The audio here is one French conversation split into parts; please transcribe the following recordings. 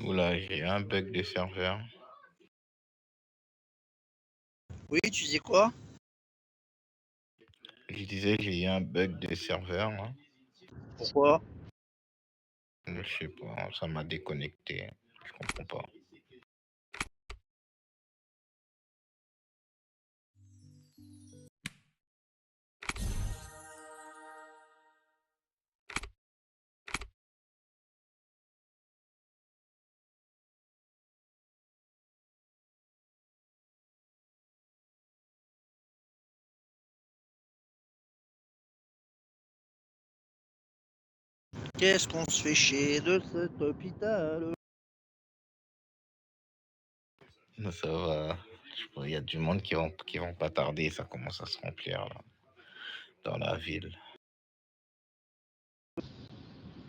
Oula, j'ai un bug de serveur. Oui, tu disais quoi? Je disais que j'ai eu un bug de serveur, là. Pourquoi? Je sais pas, ça m'a déconnecté. Je comprends pas. Qu'est-ce qu'on se fait chier de cet hôpital? Mais ça va. Il y a du monde qui vont pas tarder, ça commence à se remplir là, dans la ville.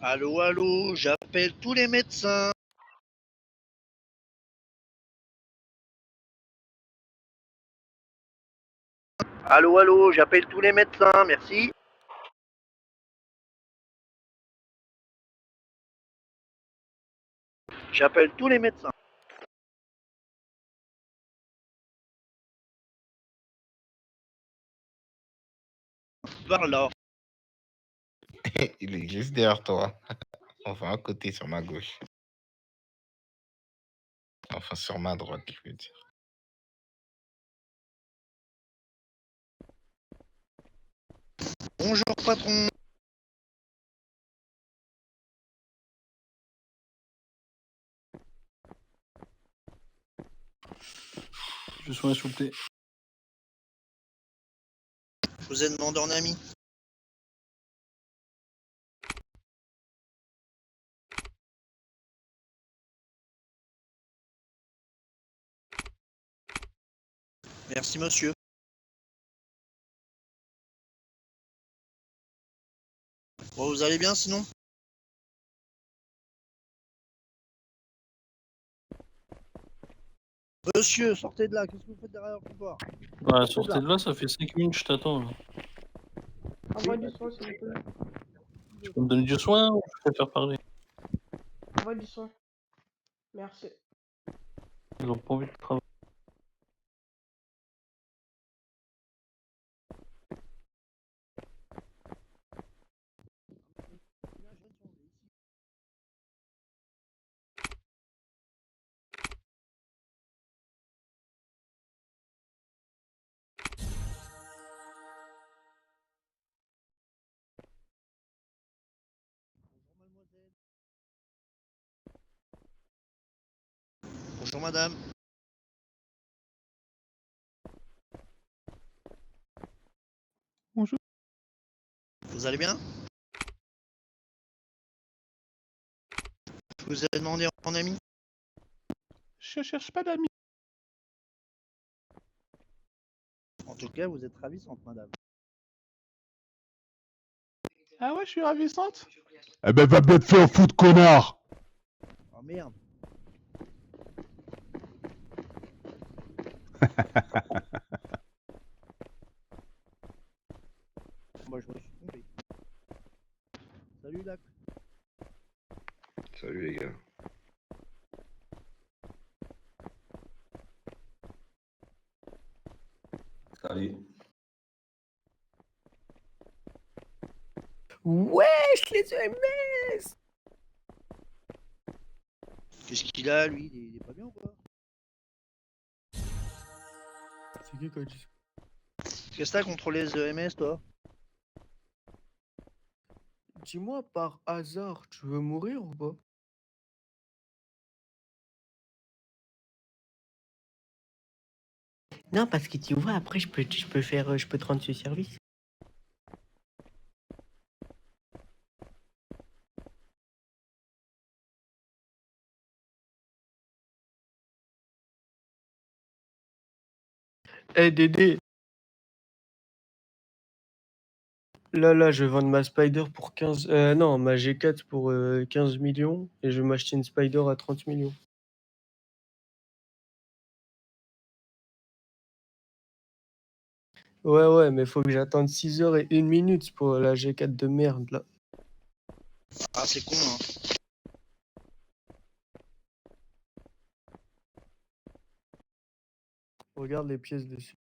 Allô, allô, j'appelle tous les médecins. Allô, allô, j'appelle tous les médecins, merci. J'appelle tous les médecins. Par là. Il est juste derrière toi. Enfin, à côté, sur ma gauche. Enfin, sur ma droite, je veux dire. Bonjour, patron. Je suis s'il vous plaît. Je vous ai demandé en ami. Merci, monsieur. Bon, vous allez bien sinon? Monsieur, sortez de là, qu'est-ce que vous faites derrière le couloir? Bah, sortez de là, ça fait 5 minutes, je t'attends. Envoie du soin, s'il vous plaît. Tu peux me donner du soin ou je préfère parler? Envoie du soin. Merci. Ils ont pas envie de travailler. Bonjour, madame. Bonjour. Vous allez bien? Je vous ai demandé en ami. Je cherche pas d'amis. En tout cas, vous êtes ravissante, madame. Ah ouais, je suis ravissante. Eh ben, va bien te faire foutre, connard. Oh merde. Moi, je me suis trompé. Salut, Lac. Salut les gars. Salut. Wesh, les EMS! Qu'est-ce qu'il a, lui? Il est pas bien ou quoi? C'est qui coach? Qu'est-ce que t'as contre les EMS, toi? Dis-moi, par hasard, tu veux mourir ou pas? Non, parce que tu vois, après, je peux te rendre ce service. Eh Dédé, là, je vais vendre ma Spider pour 15... non, ma G4 pour 15 millions et je vais m'acheter une Spider à 30 millions. Ouais, mais faut que j'attende 6 heures et 1 minute pour la G4 de merde, là. Ah, c'est con, hein. Regarde les pièces dessus.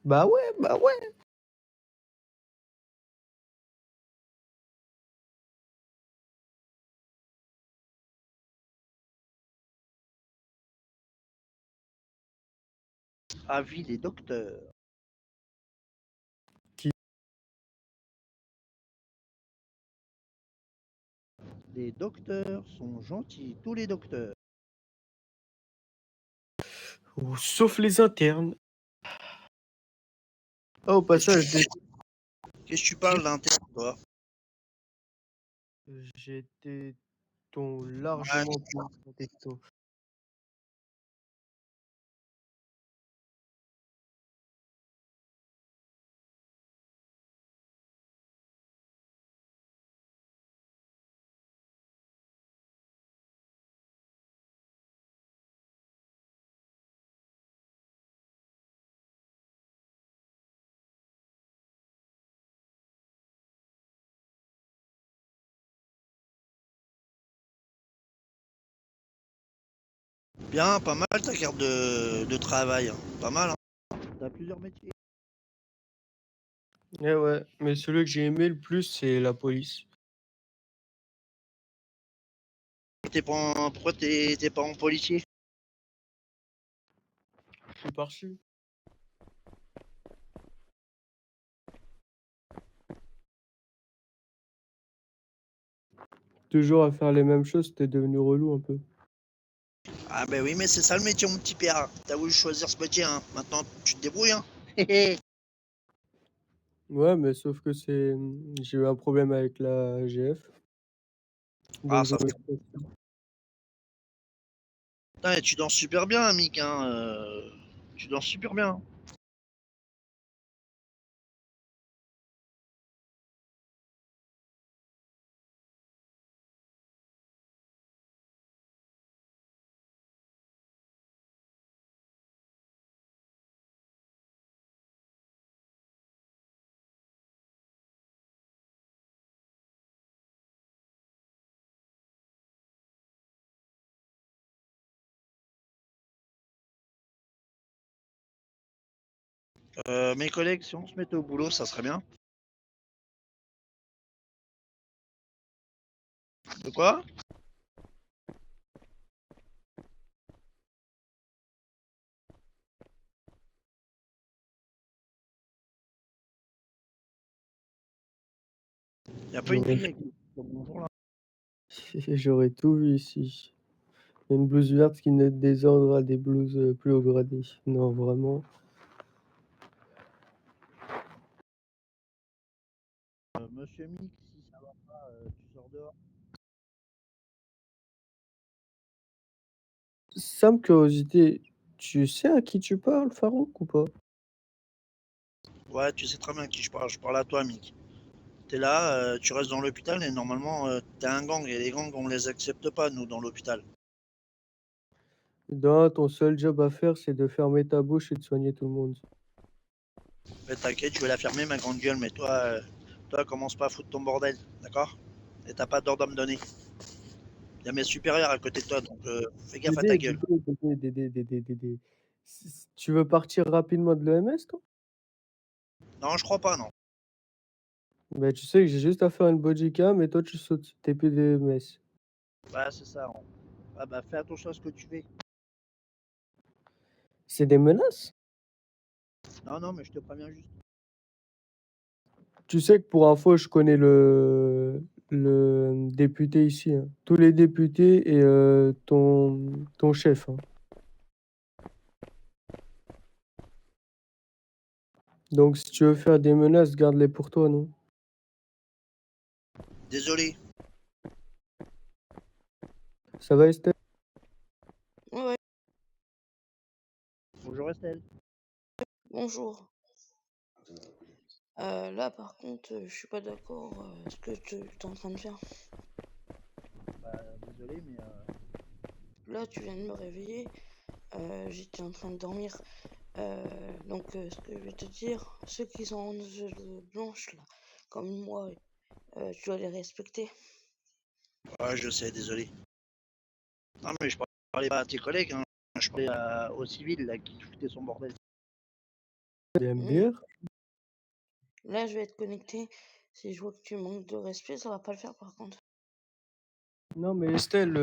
Bah ouais, bah ouais. Avis des docteurs. Qui? Les docteurs sont gentils, tous les docteurs. Oh, sauf les internes. Ah, au passage, Qu'est-ce que tu parles d'interne, toi? j'étais ton largement plus intelligent. Bien, pas mal ta carte de travail. Hein. Pas mal. Hein. T'as plusieurs métiers. Eh ouais, mais celui que j'ai aimé le plus, c'est la police. Pourquoi t'es pas en policier? Je suis parti. Toujours à faire les mêmes choses, c'était devenu relou un peu. Ah ben oui, mais c'est ça le métier, mon petit père. T'as voulu choisir ce métier, hein. Maintenant, tu te débrouilles, hein. Ouais, mais sauf que j'ai eu un problème avec la GF. Ah, Donc je ça me fait... Putain, et tu danses super bien, Mick, hein. Tu danses super bien. Mes collègues, si on se mettait au boulot, ça serait bien. De quoi? Y a pas une fille avec bonjour là? J'aurais tout vu ici. Une blouse verte qui n'est désordre à des blouses plus haut gradées. Non, vraiment. Monsieur Mick, si ça va pas, tu sors dehors. Simple curiosité, tu sais à qui tu parles, Farouk, ou pas? Ouais, tu sais très bien à qui je parle. Je parle à toi, Mick. T'es là, tu restes dans l'hôpital et normalement, t'es un gang. Et les gangs, on les accepte pas, nous, dans l'hôpital. Non, ton seul job à faire, c'est de fermer ta bouche et de soigner tout le monde. Mais t'inquiète, je vais la fermer, ma grande gueule. Mais toi, commence pas à foutre ton bordel, d'accord? Et t'as pas d'ordre à me donner. Il y a mes supérieurs à côté de toi, donc fais gaffe à ta gueule. Dédé. Tu veux partir rapidement de l'EMS, toi? Non, je crois pas, non. Ben, tu sais que j'ai juste à faire une bodycam et toi, tu sautes. T'es plus de l'EMS. Ouais, c'est ça. Ah bah, fais attention à ce que tu fais. C'est des menaces? Non, non, mais je te préviens juste. Tu sais que pour info, je connais le député ici, hein. Tous les députés et ton chef, hein. Donc, si tu veux faire des menaces, garde-les pour toi, non? Désolé. Ça va, Estelle? Ouais, Bonjour Estelle. bonjour. Là, par contre, je suis pas d'accord ce que tu es en train de faire. Bah, désolé, mais là, tu viens de me réveiller. J'étais en train de dormir. Ce que je vais te dire, ceux qui sont en zone blanche, là, comme moi, tu dois les respecter. Ouais, je sais, désolé. Non, mais je parlais pas à tes collègues, hein. Je parlais au civil là, qui foutait son bordel. DMVR? Là, je vais être connecté. Si je vois que tu manques de respect, ça va pas le faire par contre. Non, mais Estelle,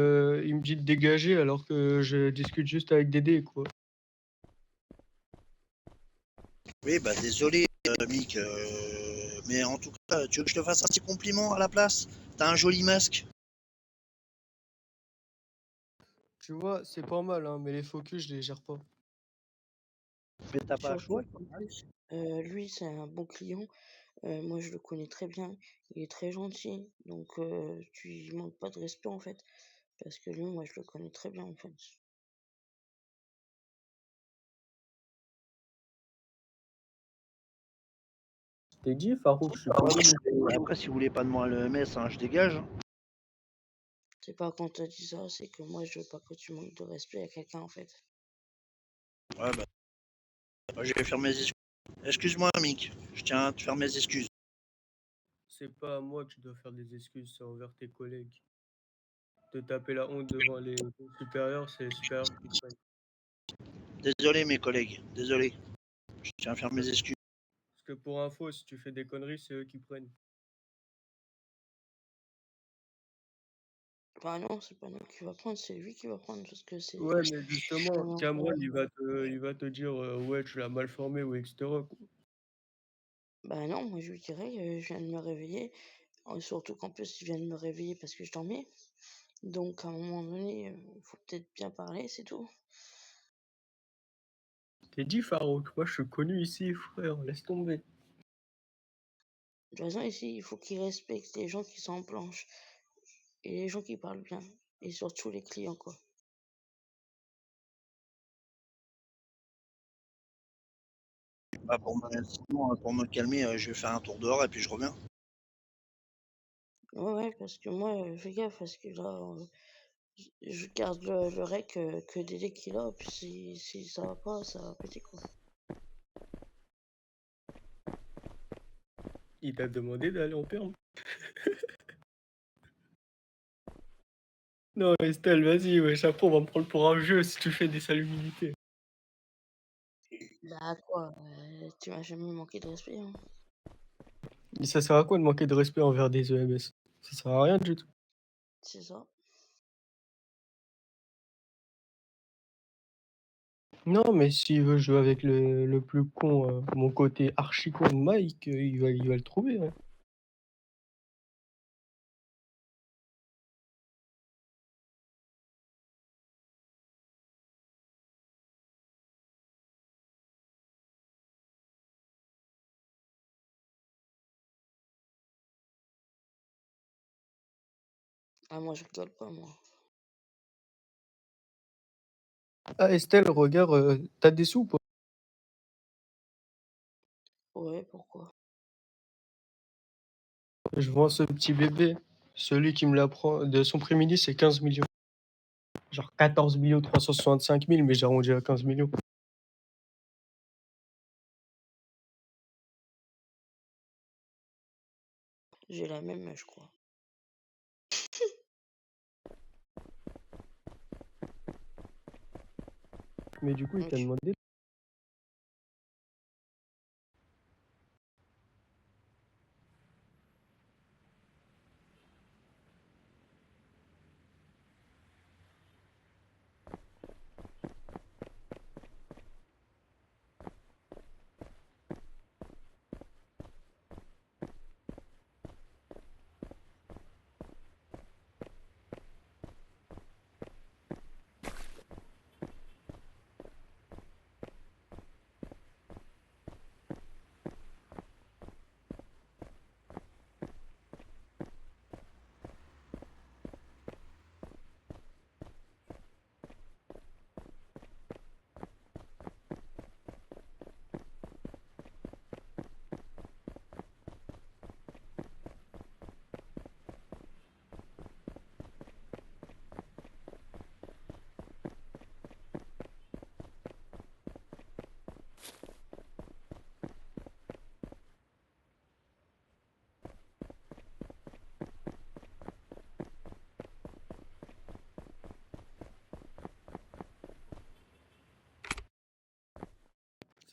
il me dit de dégager alors que je discute juste avec Dédé, quoi. Oui, bah désolé, Mick. Mais en tout cas, tu veux que je te fasse un petit compliment à la place? T'as un joli masque. Tu vois, c'est pas mal, hein, mais les focus, je les gère pas. Mais t'as pas le choix. Surtout qu'en plus, lui, c'est un bon client. Moi, je le connais très bien. Il est très gentil. Donc, tu lui manques pas de respect en fait. Parce que lui, moi, je le connais très bien en fait. T'es dit, Farouk, je suis pas venu. Après, si vous voulez pas de moi le MS, hein, je dégage. C'est pas quand t'as dit ça, c'est que moi, je veux pas que tu manques de respect à quelqu'un en fait. Ouais, bah, je vais faire mes excuses. Excuse-moi, Mick. Je tiens à te faire mes excuses. C'est pas à moi que tu dois faire des excuses, c'est envers tes collègues. Te taper la honte devant les supérieurs, c'est les supérieurs qui te prennent. Désolé, mes collègues. Désolé. Je tiens à faire mes excuses. Parce que pour info, si tu fais des conneries, c'est eux qui prennent. Bah non, c'est pas nous qui va prendre, c'est lui qui va prendre parce que c'est. Ouais, mais justement, Comment- Cameron, il va te dire, ouais, tu l'as mal formé, ou etc. quoi. Bah non, moi je lui dirais, je viens de me réveiller. Surtout qu'en plus, il vient de me réveiller parce que je dormais. Donc à un moment donné, il faut peut-être bien parler, c'est tout. T'es dit, Farouk, moi je suis connu ici, frère, laisse tomber. De toute façon, ici, il faut qu'il respecte les gens qui sont en planche et les gens qui parlent bien. Et surtout les clients, quoi. Bah, sinon, pour me calmer, je vais faire un tour dehors et puis je reviens. Ouais, parce que moi, fais gaffe, parce que là, je garde le rec que Dédé qu'il a, puis si ça va pas, ça va péter, quoi. Il t'a demandé d'aller en perme. Non, Estelle, vas-y, wesh, après on va me prendre pour un jeu si tu fais des salumidités. Bah quoi, tu m'as jamais manqué de respect, hein. Et ça sert à quoi de manquer de respect envers des EMS? Ça sert à rien du tout. C'est ça. Non, mais s'il veut jouer avec le plus con, mon côté archi con de Mike, il va le trouver, hein. Ah, moi, je rigole pas, moi. Ah, Estelle, regarde, t'as des sous ou pas? Ouais, pourquoi? Je vends ce petit bébé. Celui qui me l'apprend, de son prix midi, c'est 15 millions. Genre 14 millions 365 000, mais j'ai arrondi à 15 millions. J'ai la même, je crois. Mais du coup, il Ouais, t'a demandé.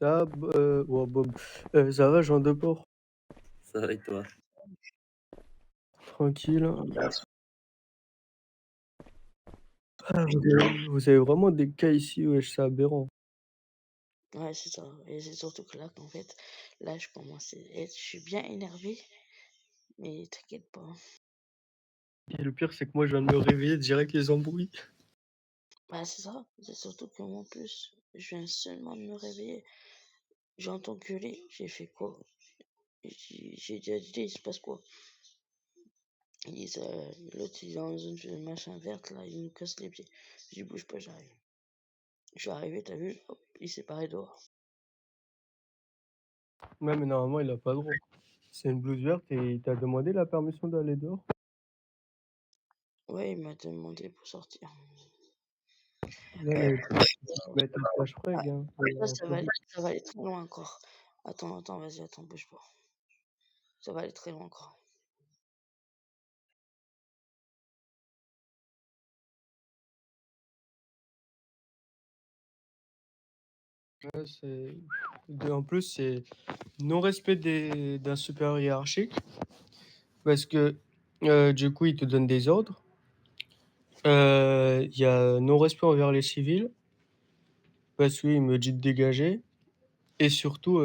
Ça, ouais, Bob. Ça va, Jean Deport? Ça va et toi? Tranquille. Ah, vous avez vraiment des cas ici, wesh, c'est aberrant. Ouais, c'est ça. Et c'est surtout que là, qu'en fait, là, je commence à être, je suis bien énervé, mais t'inquiète pas. Et le pire, c'est que moi, je viens de me réveiller direct les embrouilles. Bah, c'est ça. C'est surtout que moi, en plus, je viens seulement de me réveiller. J'entends gueuler. J'ai fait quoi? J'ai dit à Didier, il se passe quoi? Il dit, l'autre, il est dans une zone machin verte, là, il nous casse les pieds. Je dis, bouge pas, j'arrive. Je suis arrivé, t'as vu? Hop, il s'est barré dehors. Ouais, mais normalement, il a pas le droit. C'est une blouse verte et il t'a demandé la permission d'aller dehors. Ouais, il m'a demandé pour sortir. Ouais, mais t'as le cache-freg, hein. Là, ça va aller très loin encore. Attends, vas-y, attends, bouge pas. Ça va aller très loin encore. Ouais, en plus, c'est non-respect d'un supérieur hiérarchique. Parce que du coup, il te donne des ordres. Il y a non-respect envers les civils. Parce qu'il me dit de dégager. Et surtout,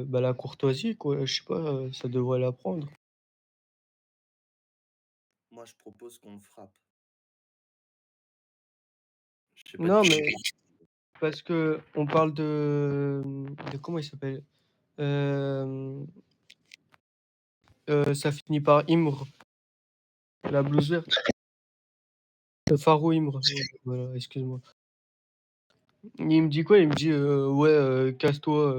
bah, la courtoisie, quoi. Je sais pas, ça devrait l'apprendre. Moi, je propose qu'on le frappe. Je sais pas Non, qui mais parce que on parle de comment il s'appelle? Euh, ça finit par Imre, la blouse verte. Faro Imre. Voilà, excuse-moi. Il me dit quoi? Il me dit ouais, casse-toi,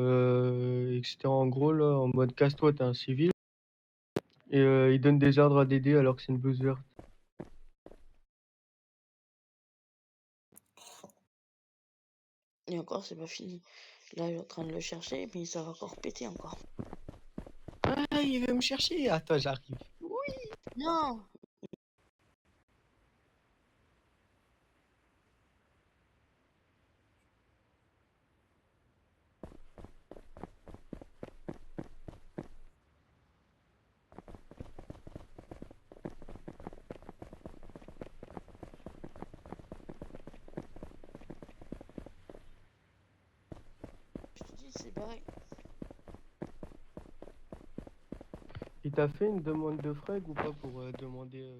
etc. En gros, là, en mode casse-toi, t'es un civil. Et il donne des ordres à Dédé alors que c'est une blouse verte. Et encore, c'est pas fini. Là, il est en train de le chercher, mais ça va encore péter encore. Ah, il veut me chercher. Attends, j'arrive. Non! Je te dis, c'est pareil. Il t'a fait une demande de frag ou pas pour demander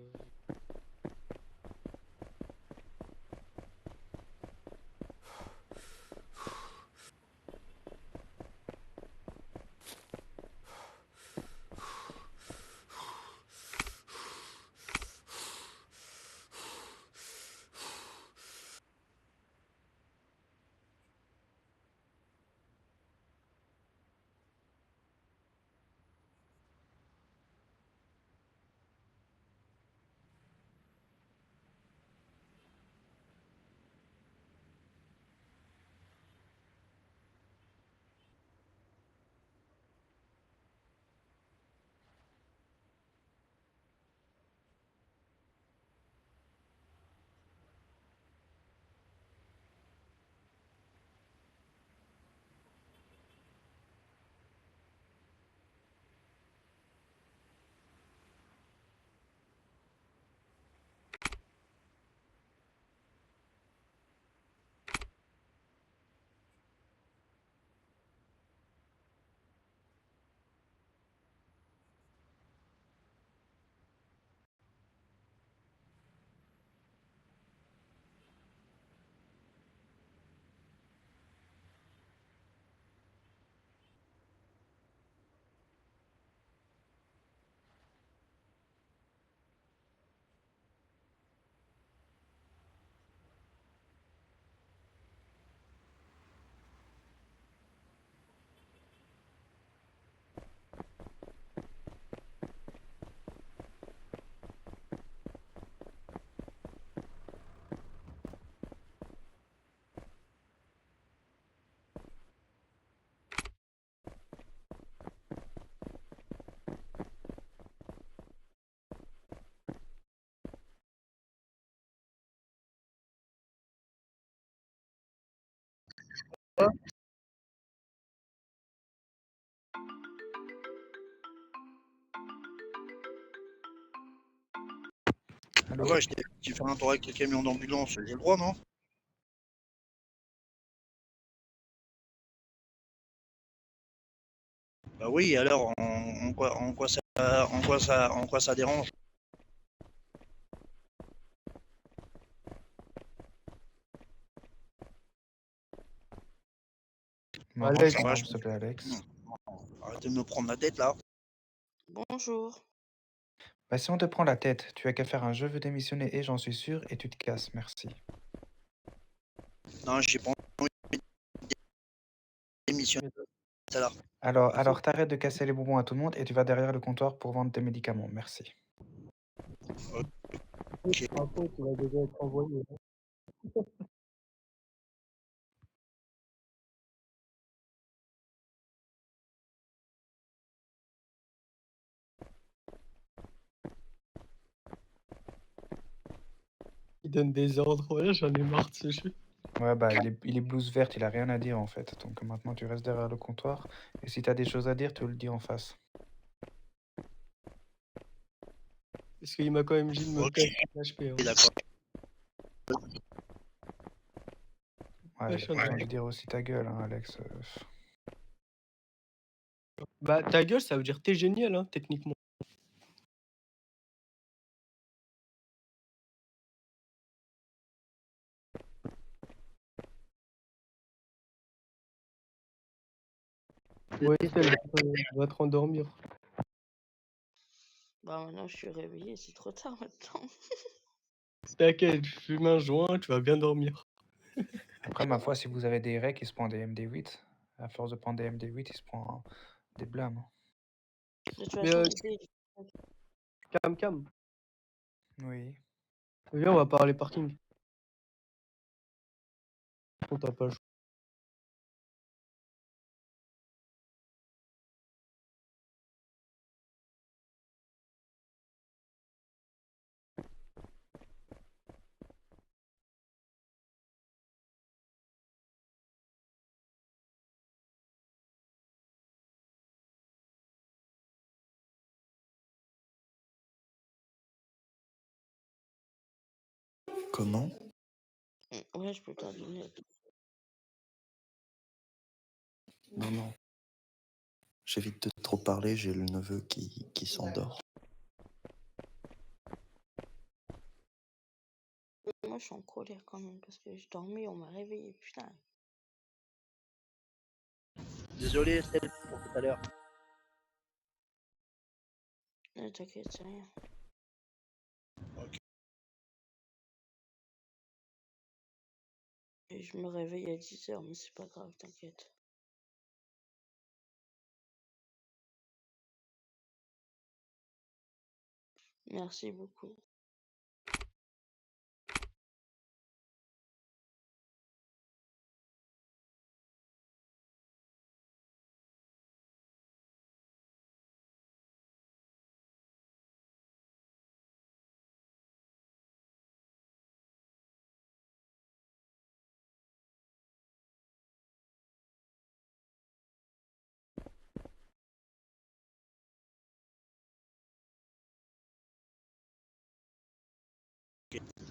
Allô? Ouais, tu fais un tour avec le camion d'ambulance, j'ai le droit, non? Bah oui, alors en quoi ça dérange? Non, Alex, non, Ouais, s'il te plaît, Alex. arrêtez de me prendre la tête là. Bonjour. Bah, si on te prend la tête, tu as qu'à faire un je veux démissionner et j'en suis sûr et tu te casses, merci. Non, j'ai pas envie de démissionner tout à l'heure. Alors t'arrêtes de casser les bonbons à tout le monde et tu vas derrière le comptoir pour vendre tes médicaments, merci. Ok. Après, tu vas déjà être envoyé. Il donne des ordres, ouais, j'en ai marre de ce jeu. Ouais, bah il est blouse verte, il a rien à dire en fait. Donc maintenant tu restes derrière le comptoir et si t'as des choses à dire, tu le dis en face. Parce qu'il m'a quand même dit de me Ok. casser l'HP. Hein. D'accord. Ouais, je suis en j'ai train envie de dire aussi ta gueule, hein, Alex. Bah, ta gueule, ça veut dire t'es génial, hein, techniquement. Ouais, Estelle, va te rendormir. Bah maintenant je suis réveillée, c'est trop tard maintenant. T'inquiète, fume un joint, tu vas bien dormir. Après, ma foi, si vous avez des recs, il se prend des MD8. À force de prendre des MD8, il se prend des blâmes. De toute Mais façon, l'idée, Cam, Oui. viens, on va parler parking. On t'a pas le choix. Comment? ouais, je peux t'en donner. Non, non. J'évite de trop parler, j'ai le neveu qui s'endort. Moi, je suis en colère quand même parce que je dormais, on m'a réveillé, putain. Désolé, Estelle, pour tout à l'heure. T'inquiète, c'est rien. Ok. Et je me réveille à 10h, mais c'est pas grave, t'inquiète. Merci beaucoup.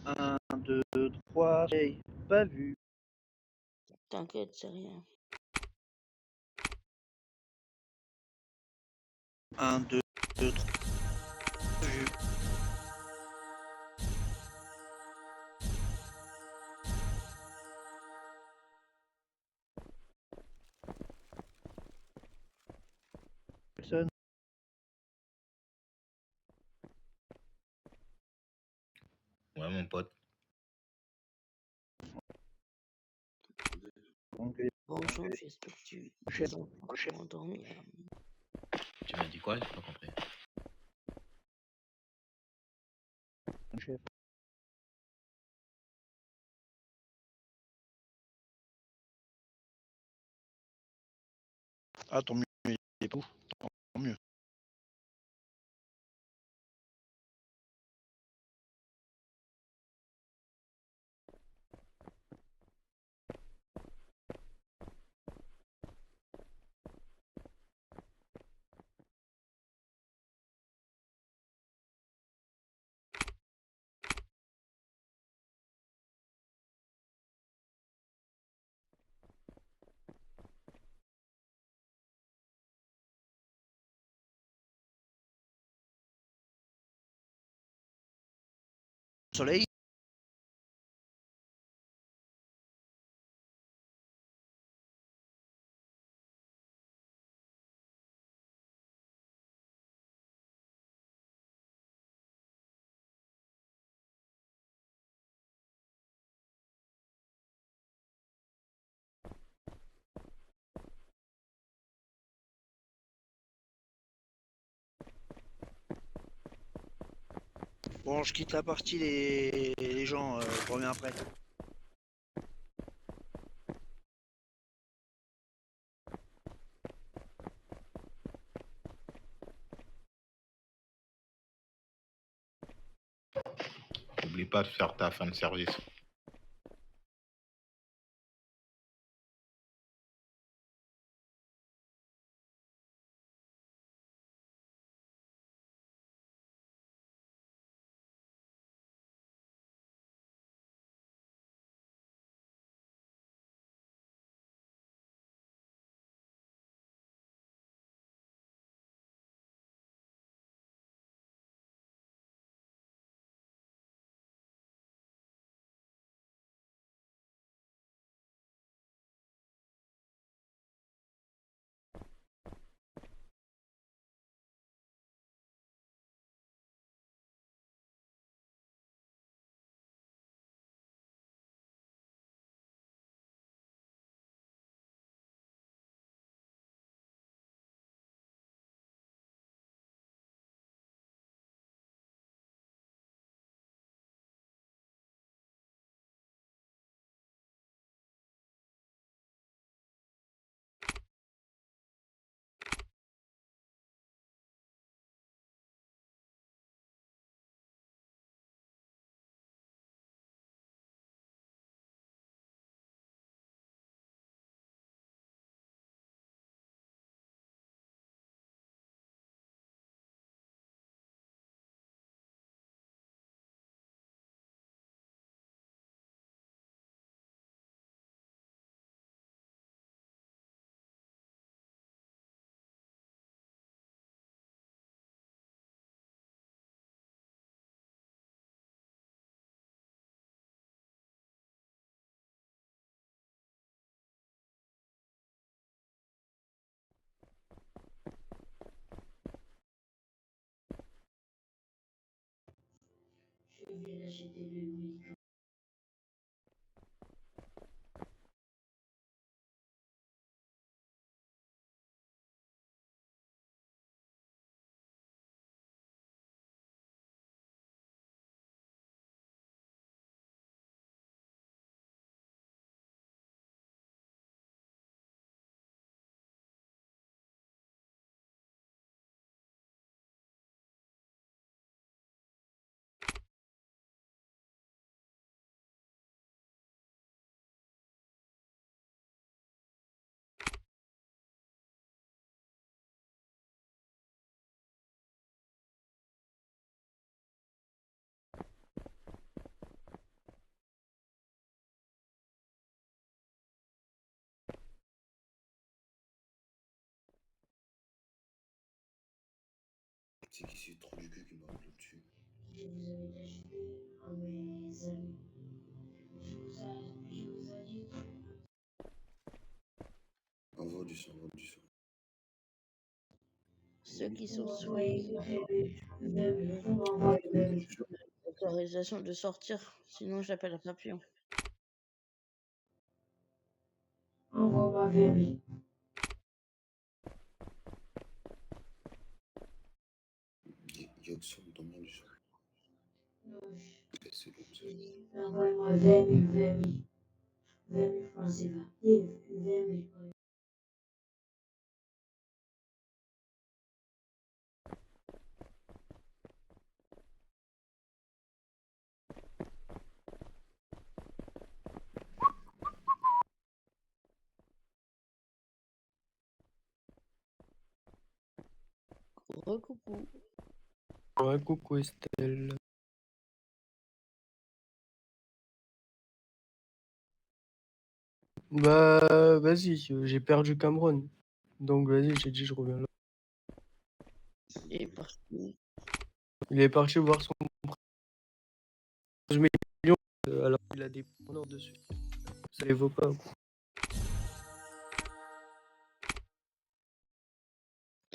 Un, deux, trois, j'ai pas vu. T'inquiète, c'est rien. Un, deux, trois, vu. Personne. Ouais, mon pote. Donc, Bonjour, j'espère que tu chef, es chef, endormi. Tu m'as dit quoi? J'ai pas compris. chef. Ah, tant mieux, il est tout. Tant mieux. Soleil. Bon, je quitte la partie, les gens, je reviens après. N'oublie pas de faire ta fin de service. C'est qui c'est trop du cul qui m'a rappelé dessus. Envoie du son, envoie du son. Ceux qui sont sous autorisation de sortir, sinon j'appelle un papillon. Yoxon, donne-moi du son. C'est comme ça. Recoucou. Ouais, coucou Estelle. Bah, vas-y, j'ai perdu Cameron. Donc, vas-y, j'ai dit, je reviens là. Il est parti. Il est parti voir son 11 millions alors qu'il a des points dessus. Ça les vaut pas. Quoi.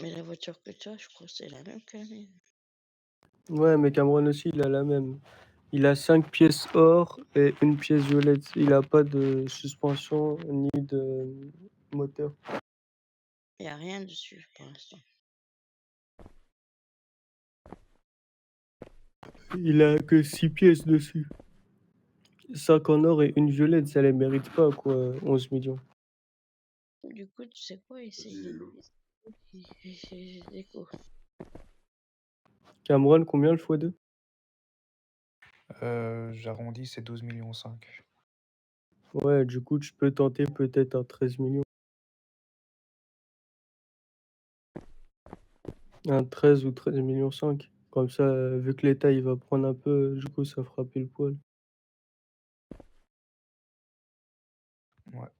Mais la voiture que tu as, je crois que c'est la même que la mienne. Ouais, mais Cameron aussi, il a la même. Il a 5 pièces or et une pièce violette. Il a pas de suspension ni de moteur. Il n'y a rien dessus pour l'instant. Il a que 6 pièces dessus. 5 en or et une violette, ça les mérite pas, quoi, 11 millions. Du coup, tu sais quoi, essayer déco. Cameron, combien le x2? J'arrondis, c'est 12,5 millions. Ouais, du coup, tu peux tenter peut-être un 13 millions. Un 13 ou 13 millions 5. Comme ça, vu que l'État, il va prendre un peu, du coup, ça fera pile poil. Ouais.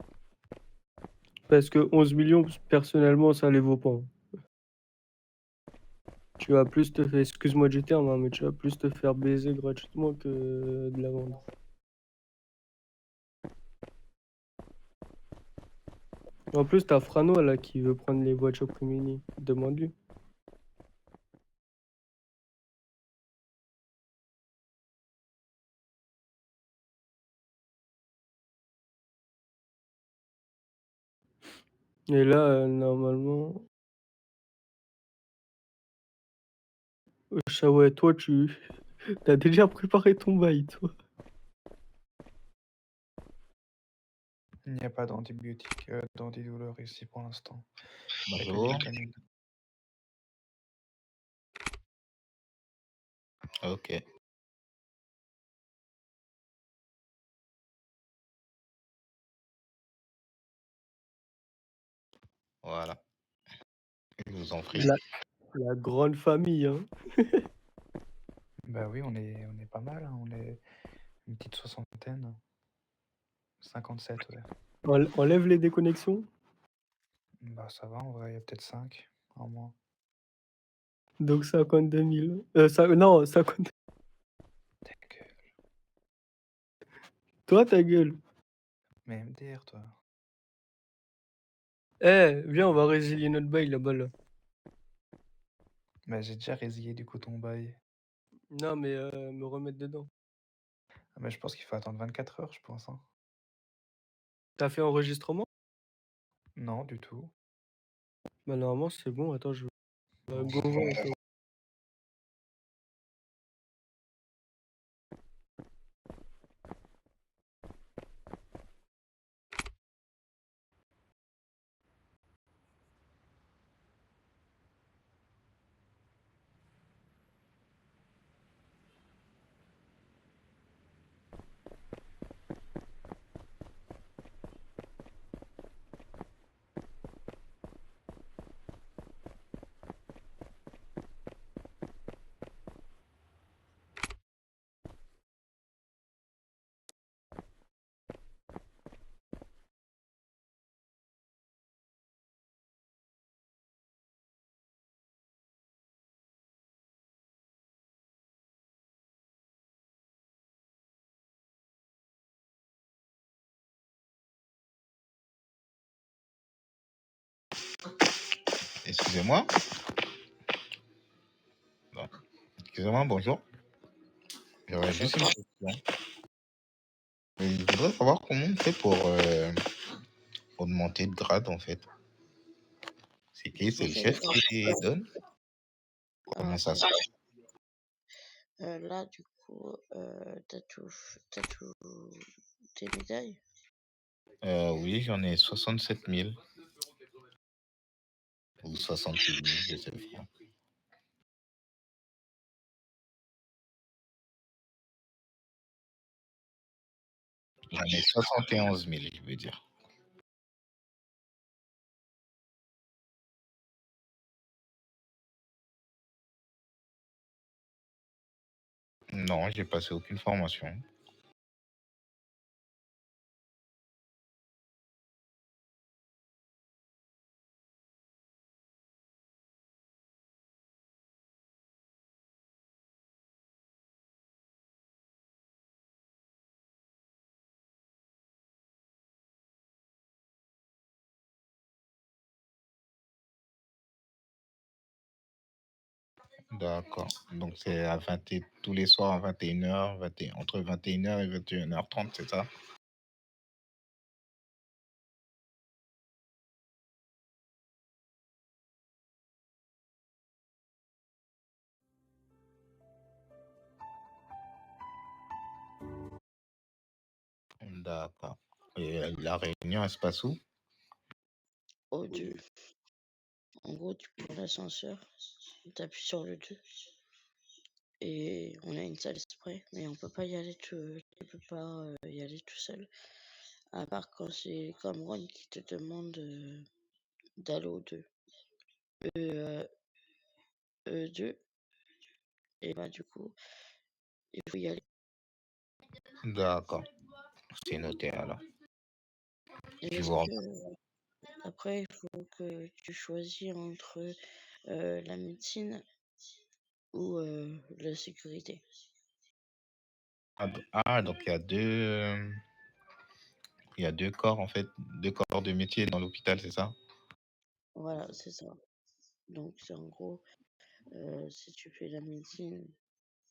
Parce que 11 millions, personnellement, ça les vaut pas. Hein. Tu vas plus te faire, excuse-moi du terme, hein, mais tu vas plus te faire baiser gratuitement que de la vendre. En plus, t'as Frano là qui veut prendre les voitures Primini. Demande-lui. Et là, normalement. Ouais, toi, tu as déjà préparé ton bail, toi. Il n'y a pas d'antibiotiques, d'antidouleur ici pour l'instant. Il n'y a que des Bonjour. vitamines. Ok. Voilà. Je vous en prie. La grande famille, hein. Bah oui, on est pas mal, hein, on est une petite soixantaine. 57, ouais. Enlève les déconnexions. Bah ça va, en vrai, il y a peut-être 5 en moins. Donc 52 000. Non, 52. Ta gueule. Toi, ta gueule. Mais MDR, toi. Eh, viens, on va résilier notre bail là-bas, là. Bah j'ai déjà résilié du coup ton bail. Non, mais me remettre dedans. Ah, mais je pense qu'il faut attendre 24 heures, je pense. Hein. T'as fait enregistrement? Non, du tout. Bah, normalement, c'est bon. Attends, je vais Non, go non. voir. Attends. Excusez-moi. Bon. Excusez-moi, bonjour. J'aurais juste une question. Je voudrais savoir comment on fait pour augmenter de grade, en fait. C'est qui? C'est le chef qui donne? Comment ça se passe? Là, du coup, t'as tout tes médailles. Oui, j'en ai 67 000. Ou 68 000, je sais pas. J'en ai 71 000, je veux dire. Non, j'ai passé aucune formation. D'accord. Donc c'est à 20 tous les soirs à 21h, entre 21h et 21h30, c'est ça? D'accord. Et la réunion, elle se passe où? Au 2. En gros, tu prends l'ascenseur, tu appuies sur le 2 et on a une salle exprès, mais on peut pas y aller tu peux pas y aller tout seul. À part quand c'est Cameron qui te demande d'aller au 2. E2, et bah du coup, il faut y aller. D'accord. C'est noté alors. Et Tu est-ce vois. que après, il faut que tu choisis entre la médecine ou la sécurité. Donc il y a deux corps en fait, deux corps de métier dans l'hôpital, c'est ça? Voilà, c'est ça. Donc c'est en gros, si tu fais la médecine,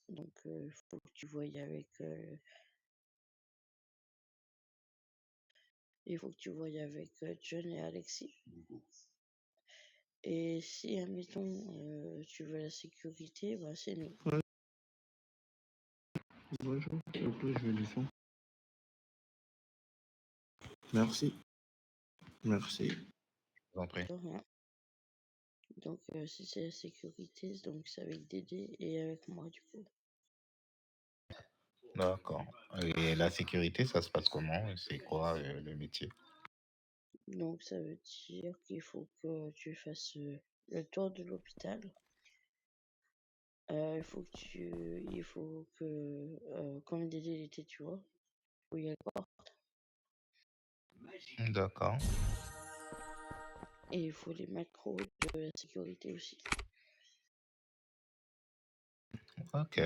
donc il faut que tu voyes avec John et Alexis. Et si, admettons, tu veux la sécurité, bah c'est nous. Ouais. Bonjour. Ok, je vais lui faire. Merci. Merci. Je vous en prie. De rien. Donc si c'est la sécurité, donc c'est avec Dédé et avec moi du coup. D'accord. Et la sécurité, ça se passe comment? C'est quoi le métier? Donc ça veut dire qu'il faut que tu fasses le tour de l'hôpital. Il faut que, comme Dédé il était, tu vois, où il y a le porte, D'accord. et il faut les macros de la sécurité aussi. Ok.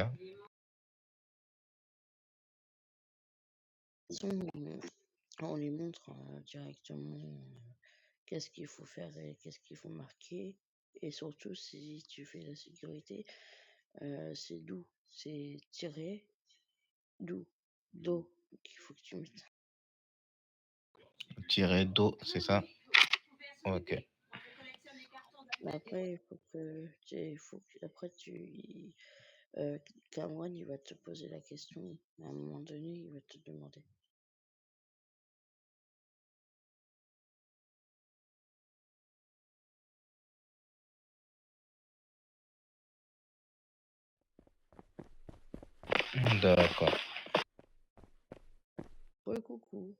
Sinon, on les montre directement qu'est-ce qu'il faut faire et qu'est-ce qu'il faut marquer. Et surtout, si tu fais la sécurité, c'est doux, c'est tiré, doux, dos qu'il faut que tu mettes. Tirer d'eau, c'est ça? Ok. Après, Cameron, il va te poser la question. À un moment donné, il va te demander. D'accord. Coucou.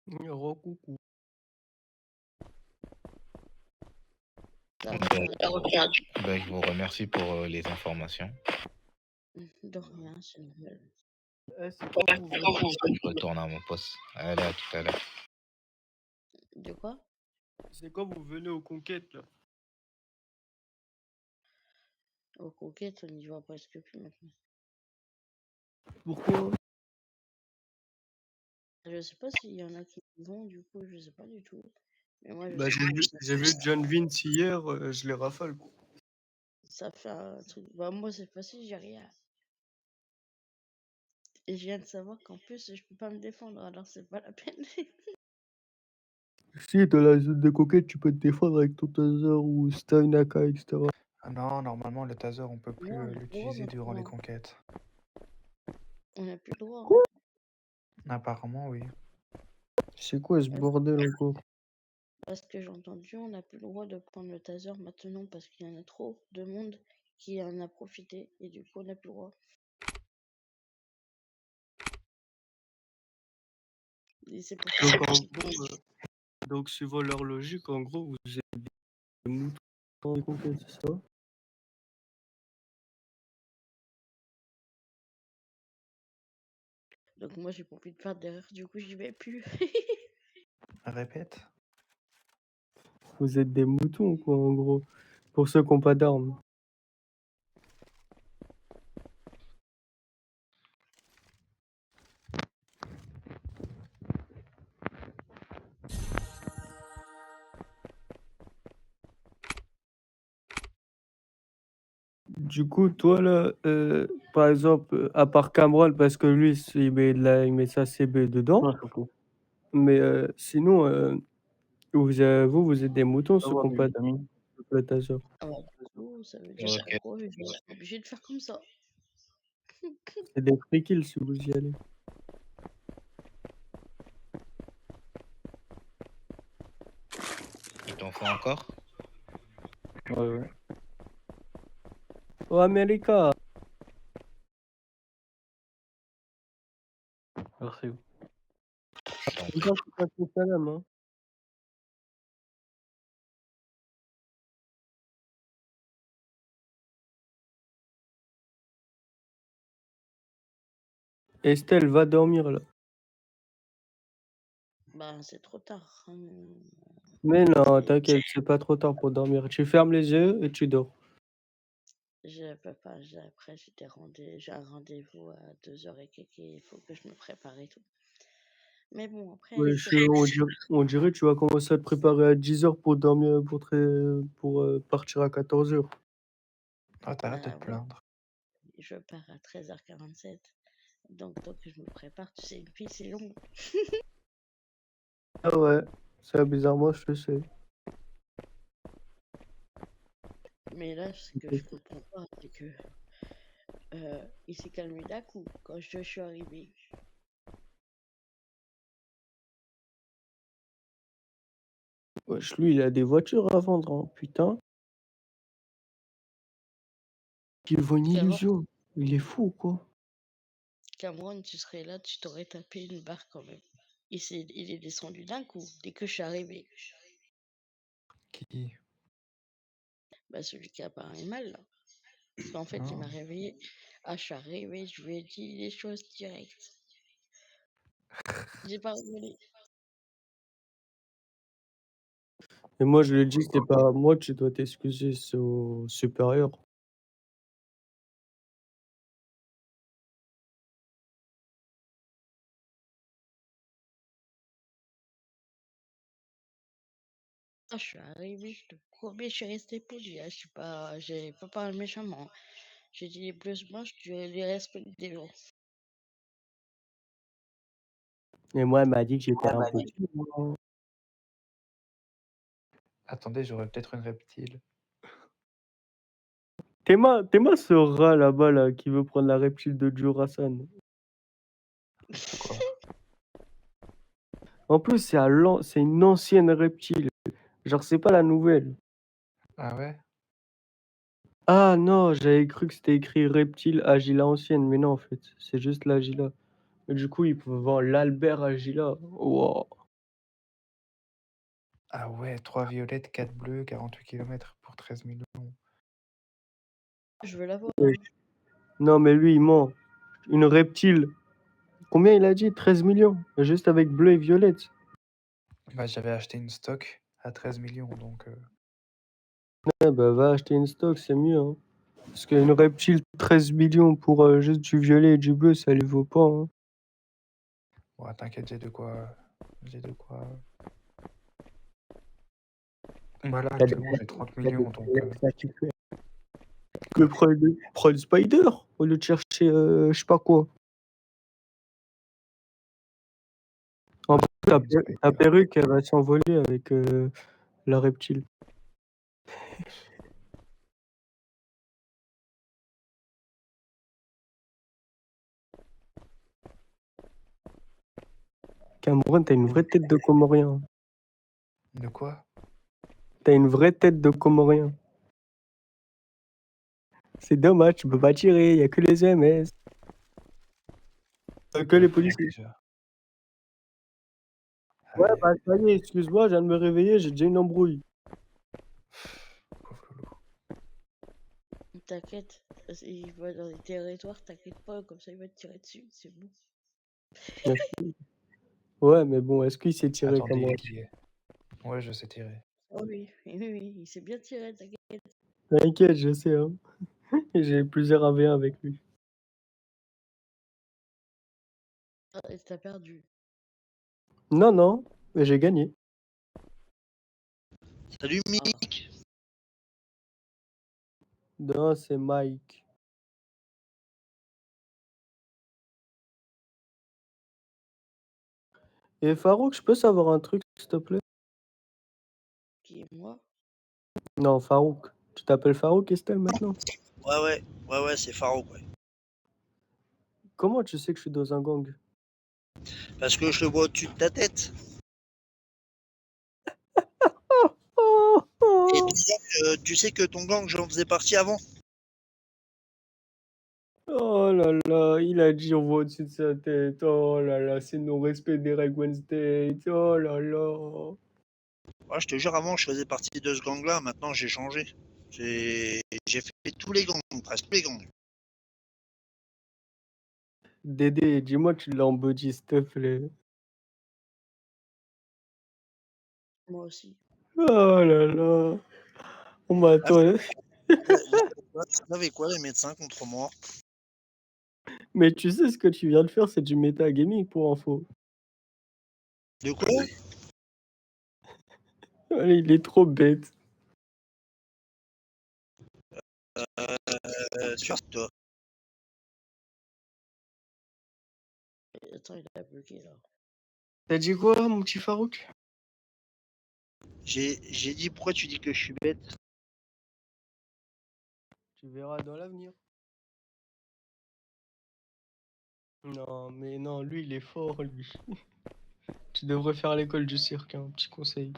Coucou. T'as Ben, je vous remercie pour les informations. De rien, c'est normal. C'est quand vous venez? Je retourne à mon poste. Allez, à tout à l'heure. De quoi? C'est quand vous venez aux conquêtes là? Aux conquêtes, on n'y va presque plus maintenant. Pourquoi? Je sais pas s'il y en a qui y vont, du coup, je sais pas du tout. Mais moi, je Bah, sais j'ai vu John Vince hier, je les rafale quoi. ça fait un truc. Bah, moi, cette fois-ci, j'ai rien. Et je viens de savoir qu'en plus, je peux pas me défendre, alors c'est pas la peine. Si, dans la zone de conquête, tu peux te défendre avec ton taser ou si t'as une AK, etc. Ah non, normalement, le taser, on peut plus Non, on a plus le droit l'utiliser durant les maintenant. conquêtes. On n'a plus le droit. Apparemment, oui. C'est quoi ce bordel encore? Parce que j'ai entendu, on n'a plus le droit de prendre le taser maintenant parce qu'il y en a trop de monde qui en a profité et du coup, on n'a plus le droit. Et c'est pour ça Donc, que en gros, donc, suivant leur logique, en gros, vous êtes des moutons dans les conquêtes, c'est ça? Donc moi, j'ai pas envie de faire d'erreur, du coup, j'y vais plus. Répète. Vous êtes des moutons, quoi, en gros. Pour ceux qui n'ont pas d'armes. Du coup, toi là, par exemple, à part Cameron, parce que lui, il met sa CB dedans, Ouais, c'est tout. mais sinon, vous êtes des moutons ceux Avoir qui n'ont des pas vitamines. de plataseur. Ah bah, du coup, ça veut dire Ok. qu'en gros, je vais être obligé de faire comme ça. C'est des free kills si vous y allez. Il t'en faut encore? Ouais. Oh, America! Merci. Je t'en C'est prie. ça, c'est pas ton salam, hein. Estelle, va dormir là. Bah, c'est trop tard. Mais non, Et t'inquiète, c'est pas trop tard pour dormir. Tu fermes les yeux et tu dors. je peux pas. Après, j'ai un rendez-vous à 2h et quelques. Il faut que je me prépare et tout. Mais bon, après, Ouais, on dirait que tu vas commencer à te préparer à 10h pour dormir, pour partir à 14h. Ah, t'arrêtes de bah te ouais, plaindre. je pars à 13h47. Donc, tant que je me prépare, tu sais, une fille, c'est long. Ah ouais, ça bizarrement, je le sais. Mais là, ce que je comprends pas, c'est que il s'est calmé d'un coup quand je suis arrivé. Wesh, lui, il a des voitures à vendre, hein, putain. Il vend une illusion. Il est fou, quoi. Cameron, tu serais là, tu t'aurais tapé une barre quand même. Il est descendu d'un coup, dès que je suis arrivé. Qui? Bah, celui qui a parlé mal, là. Parce qu'en fait, il m'a réveillé. Ah, je suis arrivé, je lui ai dit les choses directes. J'ai pas rigolé. Et moi, je lui ai dit, c'est pas à moi, tu dois t'excuser, c'est au supérieur. Ah, je suis arrivé, je te promets, je suis resté poli. Hein. J'ai pas parlé méchamment. J'ai dit les blouses blanches, tu les respectes des gens. Et moi, elle m'a dit que j'étais un petit. Attendez, j'aurais peut-être une reptile. T'es ma ce rat là-bas là, qui veut prendre la reptile de Jurasan. Quoi? En plus, c'est une ancienne reptile. Genre, c'est pas la nouvelle. Ah ouais? Ah non, j'avais cru que c'était écrit reptile Agila ancienne, mais non, en fait, c'est juste l'Agila. Et du coup, ils peuvent vendre l'Albert Agila. Wow. Ah ouais, 3 violettes, 4 bleus, 48 km pour 13 millions. Je veux la voir. Oui. Non, mais lui, il ment. Une reptile. Combien il a dit? 13 millions. Juste avec bleu et violette. Bah, j'avais acheté une stock à 13 millions, donc... Ouais, bah, va acheter une stock, c'est mieux. Hein. Parce qu'une reptile, 13 millions pour juste du violet et du bleu, ça les vaut pas. Hein. Ouais, t'inquiète, j'ai de quoi... J'ai de quoi... Bah là, actuellement, j'ai 30 millions, donc... Mais prends le spider au lieu de chercher je sais pas quoi. En plus, ta perruque, elle va s'envoler avec la reptile. Cameron, t'as une vraie tête de Comorien. De quoi? T'as une vraie tête de Comorien. C'est dommage, tu peux pas tirer, y a que les EMS. Que les policiers. Ouais, bah ça y est, excuse-moi, je viens de me réveiller, j'ai déjà une embrouille. T'inquiète, il va dans les territoires, t'inquiète pas, comme ça il va te tirer dessus, c'est bon. Merci. Ouais, mais bon, est-ce qu'il s'est tiré comme moi? Ouais, je sais tirer. Oh oui, oui, il s'est bien tiré, t'inquiète. T'inquiète, je sais. Hein. J'ai plusieurs AV1 avec lui. Ah, et t'as perdu. Non, non, mais j'ai gagné. Salut Mick. Non, c'est Mike. Et Farouk, je peux savoir un truc, s'il te plaît? Qui est moi? Non, Farouk. Tu t'appelles Farouk, Estelle, maintenant? Ouais, c'est Farouk, ouais. Comment tu sais que je suis dans un gang? Parce que je le vois au-dessus de ta tête. Et tu sais que ton gang, j'en faisais partie avant. Oh là là, il a dit on voit au-dessus de sa tête. Oh là là, c'est non-respect des règles Wednesday. Oh là là. Ouais, je te jure, avant, je faisais partie de ce gang-là. Maintenant, j'ai changé. J'ai fait tous les gangs, presque tous les gangs. Dédé, dis-moi que tu l'as en body, s'il te plaît. Moi aussi. Oh là là. On m'attend. Vous savez quoi, les médecins contre moi? Mais tu sais ce que tu viens de faire, c'est du métagaming pour info. De quoi? Allez, il est trop bête. Sur toi. Attends, il a bloqué là. T'as dit quoi, mon petit Farouk? J'ai dit pourquoi tu dis que je suis bête? Tu verras dans l'avenir. Non, mais non, lui, il est fort, lui. Tu devrais faire l'école du cirque, un petit conseil.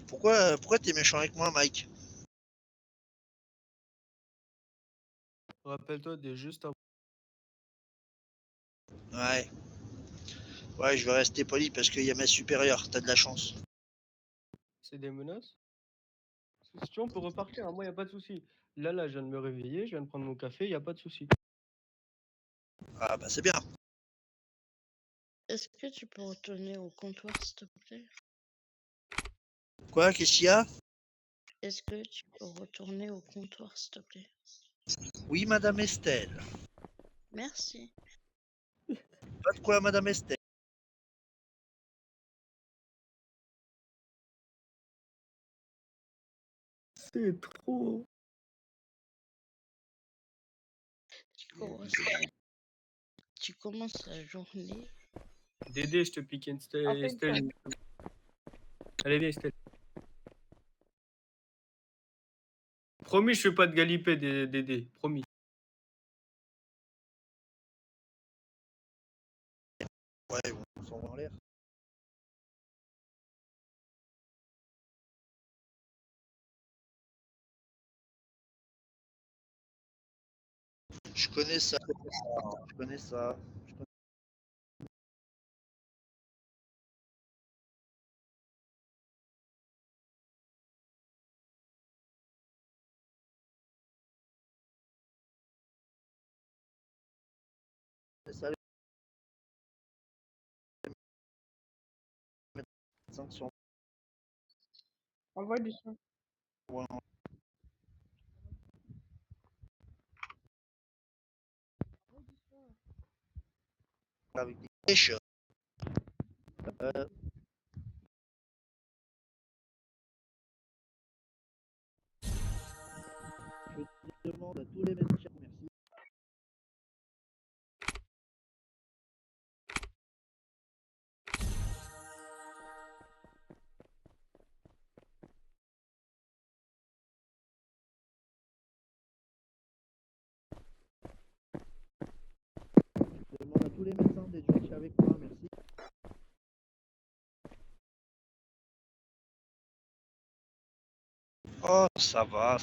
Pourquoi t'es méchant avec moi, Mike? Rappelle-toi des juste avant. Ouais. Ouais, je vais rester poli parce qu'il y a mes supérieurs. T'as de la chance. C'est des menaces? Si tu veux, on peut repartir, hein, moi, y a pas de souci. Là, je viens de me réveiller, je viens de prendre mon café, y a pas de souci. Ah bah c'est bien. Est-ce que tu peux retourner au comptoir, s'il te plaît? Quoi? Qu'est-ce qu'il y a? Est-ce que tu peux retourner au comptoir, s'il te plaît? Oui, Madame Estelle. Merci. Pas de quoi, Madame Estelle. C'est trop. Tu commences la journée. Dédé, je te pique une En fait, Estelle. Allez, viens, Estelle. Promis, je fais pas de galipet, Dédé. Promis. Ouais, on s'en va en l'air. Je connais ça. Je connais ça. Ça, les médecins sont envoie du son. loin avec des pêches. Je demande à tous les médecins. Merci. Je demande à tous les médecins d'être gentils avec moi. Merci. Oh, ça va,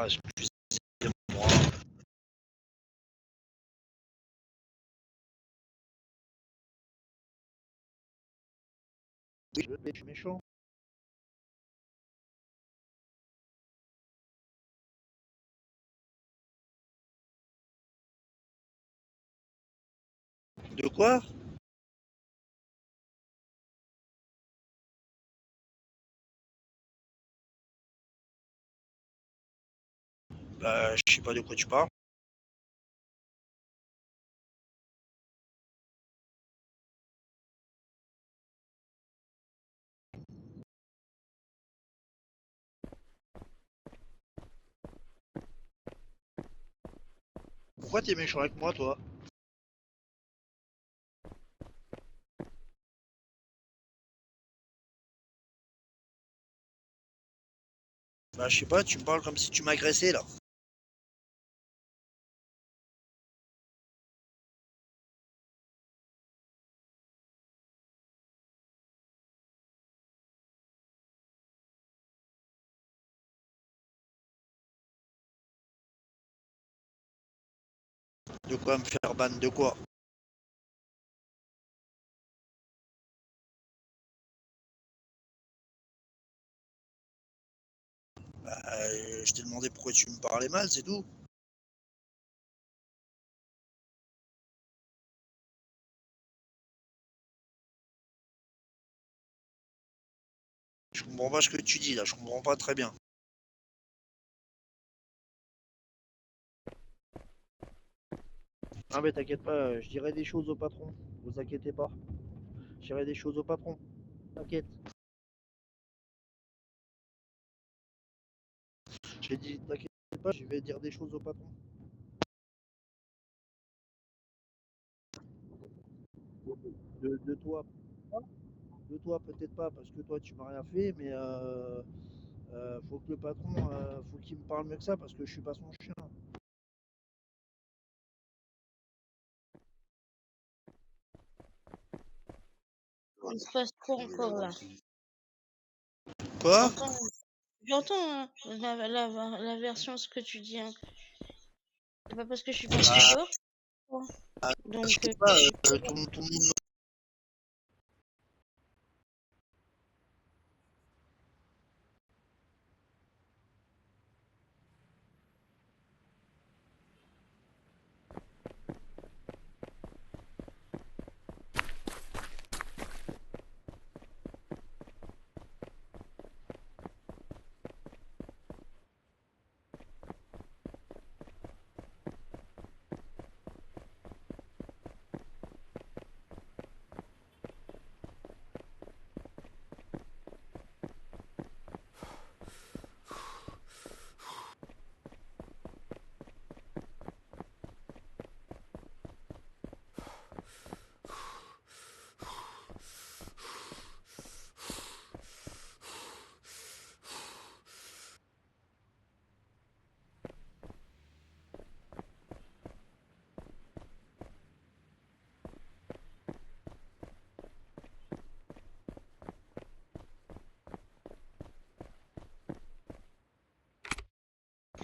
excusez-moi. Oui, je suis méchant. De quoi? Bah, je sais pas de quoi tu parles. Pourquoi t'es méchant avec moi, toi? Bah, je sais pas, tu me parles comme si tu m'agressais, là. De quoi me faire ban de quoi? Je t'ai demandé pourquoi tu me parlais mal, c'est tout. Je comprends pas ce que tu dis, là, je comprends pas très bien. Ah mais t'inquiète pas, je dirai des choses au patron, vous inquiétez pas. Je dirai des choses au patron, t'inquiète. J'ai dit, t'inquiète pas, je vais dire des choses au patron. De toi, de toi peut-être pas, parce que toi tu m'as rien fait, mais faut que le patron, faut qu'il me parle mieux que ça, parce que je suis pas son chien. Il se passe quoi encore là? Quoi? J'entends hein, la version ce que tu dis. Hein. C'est pas parce que je suis pas d'accord. Je Donc, sais pas, ton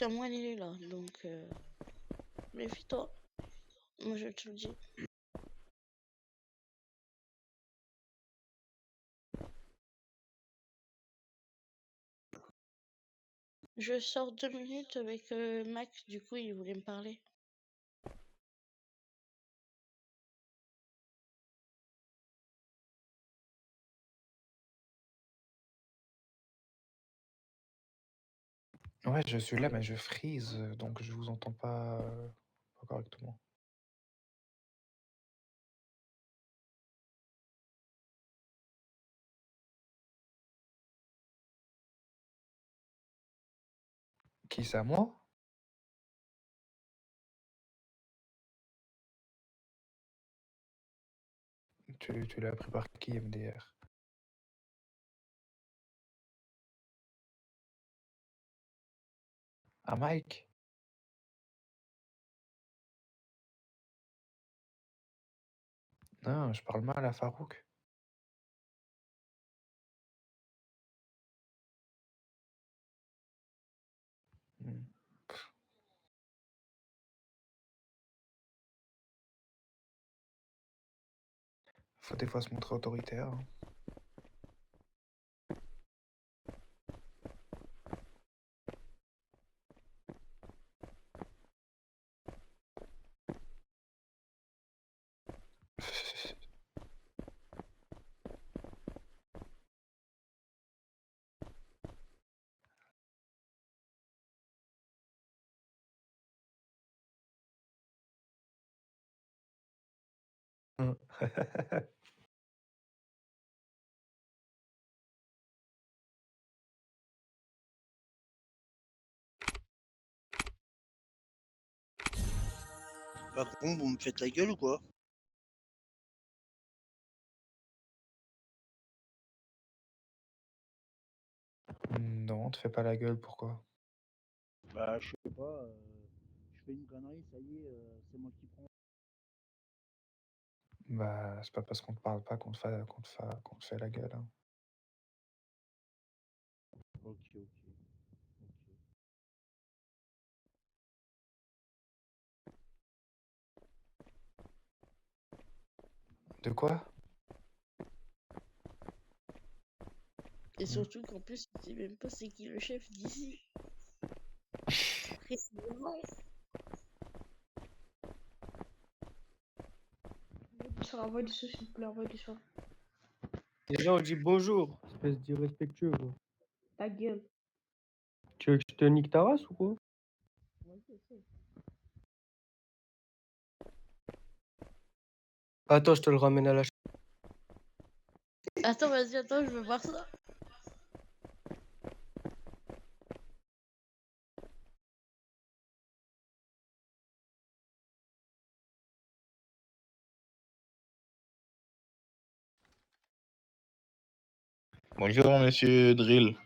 moi, il est là. Donc, méfie-toi. Moi, je te le dis. Je sors 2 minutes avec Mac. Du coup, il voulait me parler. Ouais, je suis là, mais je freeze, donc je vous entends pas correctement. Qui ça, moi? Tu l'as appris par qui, MDR? Ah, Mike? Non, je parle mal à Farouk. Hmm. Faut des fois se montrer autoritaire. Hein. Hein. Patron, vous me faites la gueule ou quoi? Non, on te fait pas la gueule, pourquoi? Bah, je sais pas, je fais une connerie, ça y est, c'est moi qui prends. Bah, c'est pas parce qu'on te parle pas qu'on te fait la gueule, hein. Ok, ok. De quoi? Et surtout qu'en plus, je sais même pas c'est qui le chef d'ici. Précisément. Envoie du son, s'il te plaît, envoie du son. Déjà, on dit bonjour, espèce d'irrespectueux, quoi. Ta gueule. Tu veux que je te nique ta race ou quoi? Attends, je te le ramène à la Attends, vas-y, attends, je veux voir ça. Bonjour, monsieur Drill.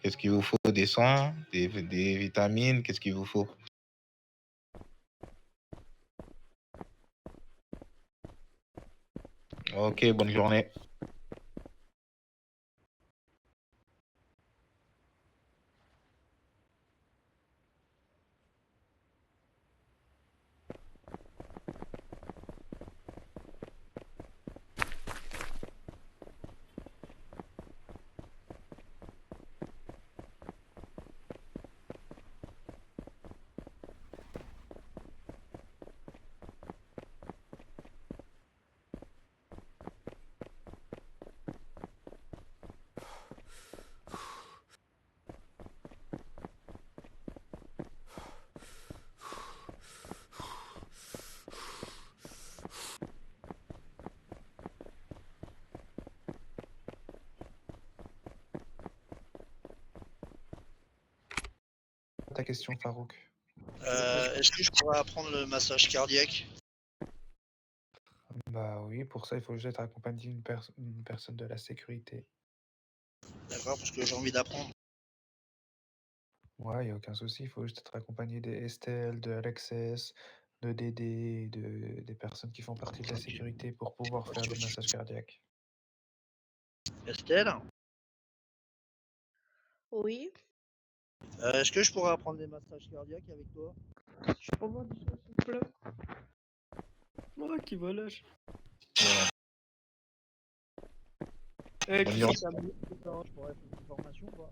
Qu'est-ce qu'il vous faut? Des soins, des vitamines? Qu'est-ce qu'il vous faut? Ok, bonne journée. Ta question, Farouk. Est-ce que je pourrais apprendre le massage cardiaque? Bah oui, pour ça, il faut juste être accompagné d'une personne de la sécurité. D'accord, parce que j'ai envie d'apprendre. Ouais, y a aucun souci, il faut juste être accompagné des Estelle, de Alexès, de Dédé, des personnes qui font partie de la sécurité pour pouvoir faire du massage cardiaque. Estelle, Oui. est-ce que je pourrais apprendre les massages cardiaques avec toi? Je peux avoir du son, s'il te plaît. Oh, qui va lâche. Voilà. Eh, Bonne tu journée. sais, Je pourrais faire une formation ou pas?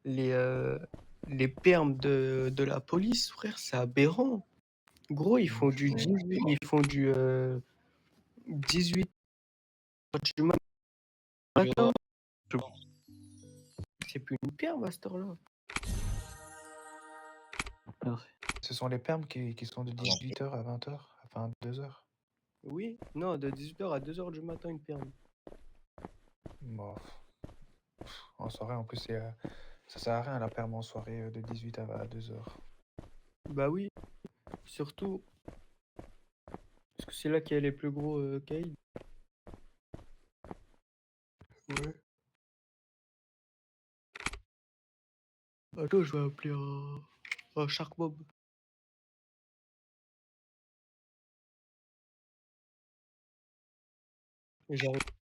les, euh, les permes de la police, frère, c'est aberrant. Gros, ils font du 18, ils font du 18 du matin. C'est plus une perme à cette heure-là. Merci. Ce sont les permes qui sont de 18h à 20h, enfin 2h. Oui, non, de 18h à 2h du matin, une perme. Bon, en soirée, en plus, ça sert à rien la perme en soirée de 18 à 2h. Bah oui, surtout. Parce que c'est là qu'il y a les plus gros caïds. Ouais. Attends, je vais appeler un Shark Mob. Et j'arrive.